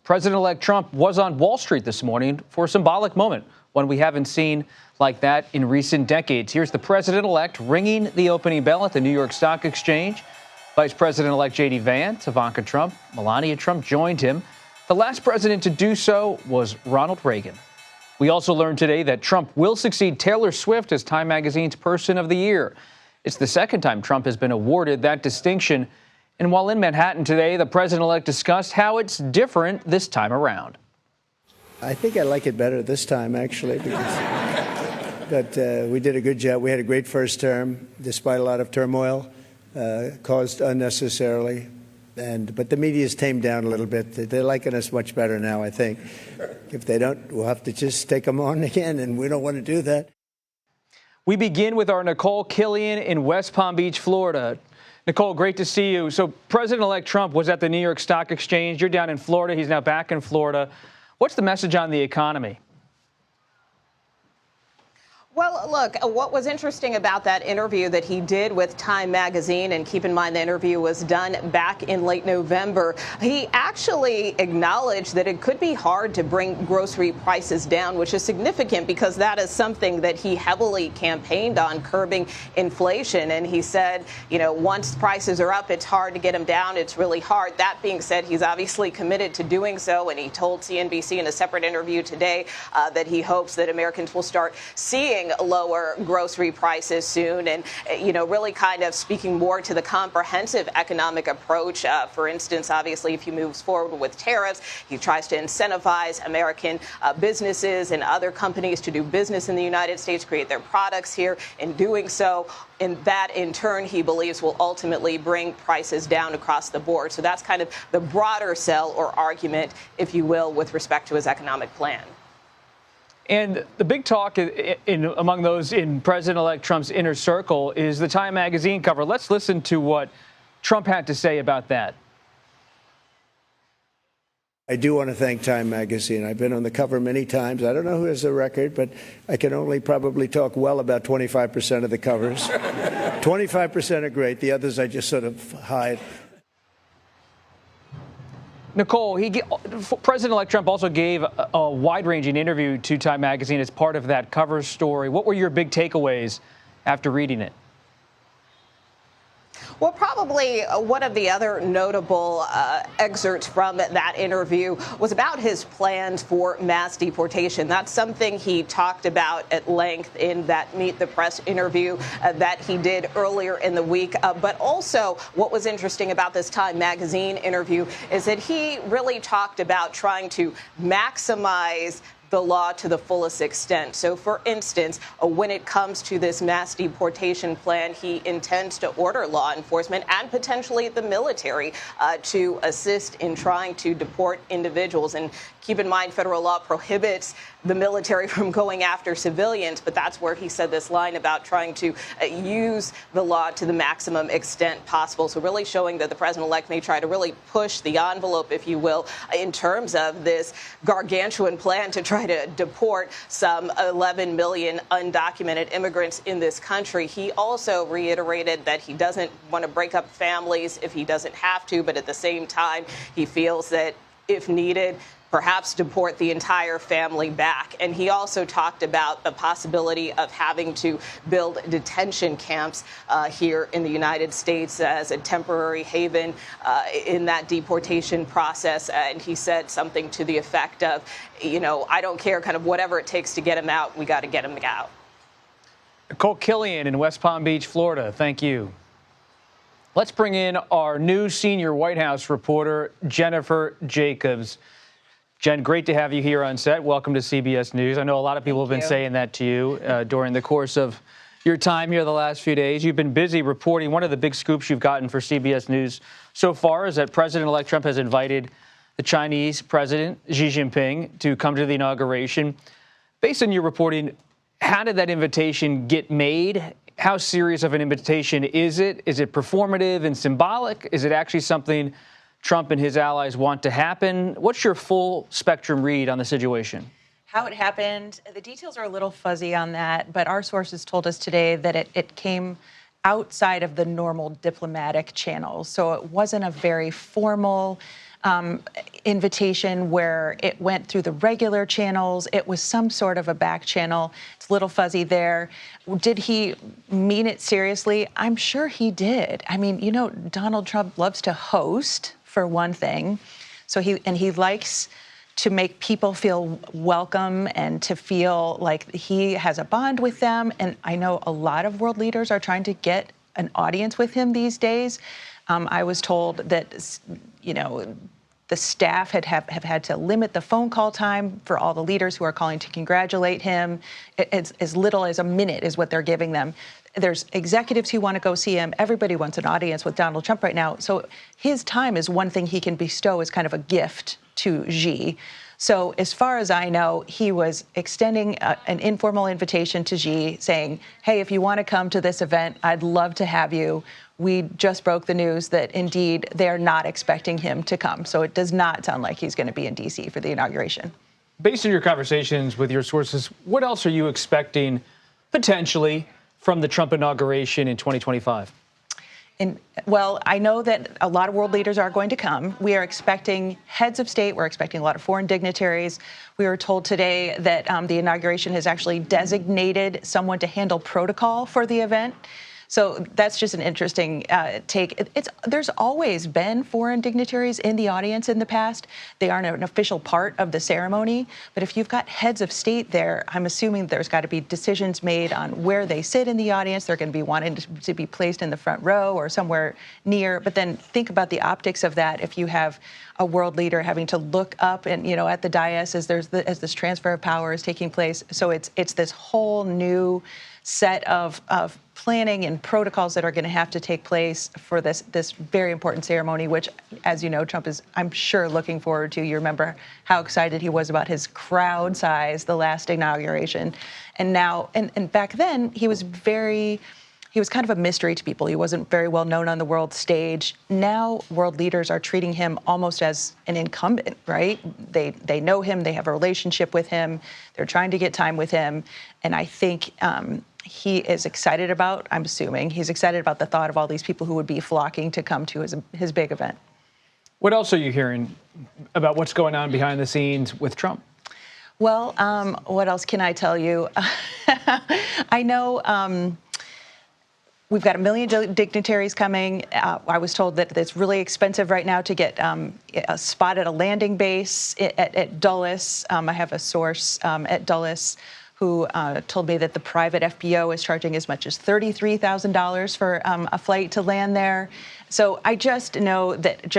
President-elect Trump was on Wall Street this morning for a symbolic moment, one we haven't seen like that in recent decades. Here's the president-elect ringing the opening bell at the New York Stock Exchange. Vice President-elect J.D. Vance, Ivanka Trump, Melania Trump joined him. The last president to do so was Ronald Reagan. We also learned today that Trump will succeed Taylor Swift as Time Magazine's Person of the Year. It's the second time Trump has been awarded that distinction. And while in Manhattan today, the president-elect discussed how it's different this time around. I think I like it better this time, actually, but we did a good job. We had a great first term, despite a lot of turmoil caused unnecessarily. But the media's tamed down a little bit. They're liking us much better now, I think. If they don't, we'll have to just take them on again, and we don't want to do that. We begin with our Nikole Killion in West Palm Beach, Florida. Nikole, great to see you. So President-elect Trump was at the New York Stock Exchange. You're down in Florida. He's now back in Florida. What's the message on the economy? Well, look, what was interesting about that interview that he did with Time Magazine, and keep in mind the interview was done back in late November, he actually acknowledged that it could be hard to bring grocery prices down, which is significant because that is something that he heavily campaigned on, curbing inflation. And he said, you know, once prices are up, it's hard to get them down. It's really hard. That being said, he's obviously committed to doing so. And he told CNBC in a separate interview today that he hopes that Americans will start seeing lower grocery prices soon, and really kind of speaking more to the comprehensive economic approach. For instance, obviously, if he moves forward with tariffs, he tries to incentivize American businesses and other companies to do business in the United States, create their products here. In doing so, and that in turn, he believes will ultimately bring prices down across the board. So that's kind of the broader sell or argument, if you will, with respect to his economic plan. And the big talk among those in President-elect Trump's inner circle is the Time Magazine cover. Let's listen to what Trump had to say about that. I do want to thank Time Magazine. I've been on the cover many times. I don't know who has the record, but I can only probably talk well about 25% of the covers. 25% are great. The others I just sort of hide. Nikole, President-elect Trump also gave a wide-ranging interview to Time Magazine as part of that cover story. What were your big takeaways after reading it? Well, probably one of the other notable excerpts from that interview was about his plans for mass deportation. That's something he talked about at length in that Meet the Press interview that he did earlier in the week. But also what was interesting about this Time Magazine interview is that he really talked about trying to maximize the law to the fullest extent. So, for instance, when it comes to this mass deportation plan, he intends to order law enforcement and potentially the military to assist in trying to deport individuals. And keep in mind, federal law prohibits the military from going after civilians, but that's where he said this line about trying to use the law to the maximum extent possible. So really showing that the president-elect may try to really push the envelope, if you will, in terms of this gargantuan plan to try to deport some 11 million undocumented immigrants in this country. He also reiterated that he doesn't want to break up families if he doesn't have to, but at the same time, he feels that if needed, perhaps deport the entire family back. And he also talked about the possibility of having to build detention camps here in the United States as a temporary haven in that deportation process. And he said something to the effect of, I don't care, kind of whatever it takes to get him out, we got to get him out. Nikole Killion in West Palm Beach, Florida. Thank you. Let's bring in our new senior White House reporter, Jennifer Jacobs. Jen, great to have you here on set. Welcome to CBS News. I know a lot of people have been saying that to you during the course of your time here the last few days. You've been busy reporting. One of the big scoops you've gotten for CBS News so far is that President-elect Trump has invited the Chinese President Xi Jinping to come to the inauguration. Based on your reporting, how did that invitation get made? How serious of an invitation is it? Is it performative and symbolic? Is it actually something Trump and his allies want to happen? What's your full spectrum read on the situation? How it happened, the details are a little fuzzy on that, but our sources told us today that it came outside of the normal diplomatic channels. So it wasn't a very formal invitation where it went through the regular channels. It was some sort of a back channel. It's a little fuzzy there. Did he mean it seriously? I'm sure he did. I mean, you know, Donald Trump loves to host, for one thing. So he likes to make people feel welcome and to feel like he has a bond with them. And I know a lot of world leaders are trying to get an audience with him these days. I was told that, you know, the staff have had to limit the phone call time for all the leaders who are calling to congratulate him. It's as little as a minute is what they're giving them. There's executives who want to go see him. Everybody wants an audience with Donald Trump right now. So his time is one thing he can bestow as kind of a gift to Xi. So as far as I know, he was extending an informal invitation to Xi saying, hey, if you want to come to this event, I'd love to have you. We just broke the news that indeed they're not expecting him to come. So it does not sound like he's going to be in D.C. for the inauguration. Based on your conversations with your sources, what else are you expecting potentially from the Trump inauguration in 2025? Well, I know that a lot of world leaders are going to come. We are expecting heads of state. We're expecting a lot of foreign dignitaries. We were told today that the inauguration has actually designated someone to handle protocol for the event. So that's just an interesting take. There's always been foreign dignitaries in the audience in the past. They aren't an official part of the ceremony. But if you've got heads of state there, I'm assuming there's got to be decisions made on where they sit in the audience. They're going to be wanting to be placed in the front row or somewhere near. But then think about the optics of that. If you have a world leader having to look up and, you know, at the dais as as this transfer of power is taking place. So it's this whole new set of planning and protocols that are going to have to take place for this very important ceremony, which, as you know, Trump is, I'm sure, looking forward to. You remember how excited he was about his crowd size the last inauguration. And now, and back then, he was kind of a mystery to people. He wasn't very well known on the world stage. Now, world leaders are treating him almost as an incumbent, right? They know him. They have a relationship with him. They're trying to get time with him. And I think he is excited about, I'm assuming, he's excited about the thought of all these people who would be flocking to come to his big event. What else are you hearing about what's going on behind the scenes with Trump? Well, what else can I tell you? I know we've got 1 million dignitaries coming. I was told that it's really expensive right now to get a spot at a landing base at Dulles. I have a source at Dulles who told me that the private FBO is charging as much as $33,000 for a flight to land there. So I just know that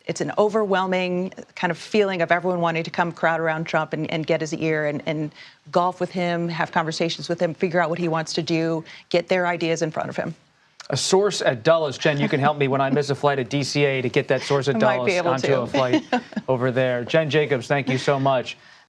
it's an overwhelming kind of feeling of everyone wanting to come crowd around Trump and get his ear and golf with him, have conversations with him, figure out what he wants to do, get their ideas in front of him. A source at Dulles. Jen, you can help me when I miss a flight at DCA to get that source at Dulles onto a flight over there. Jen Jacobs, thank you so much.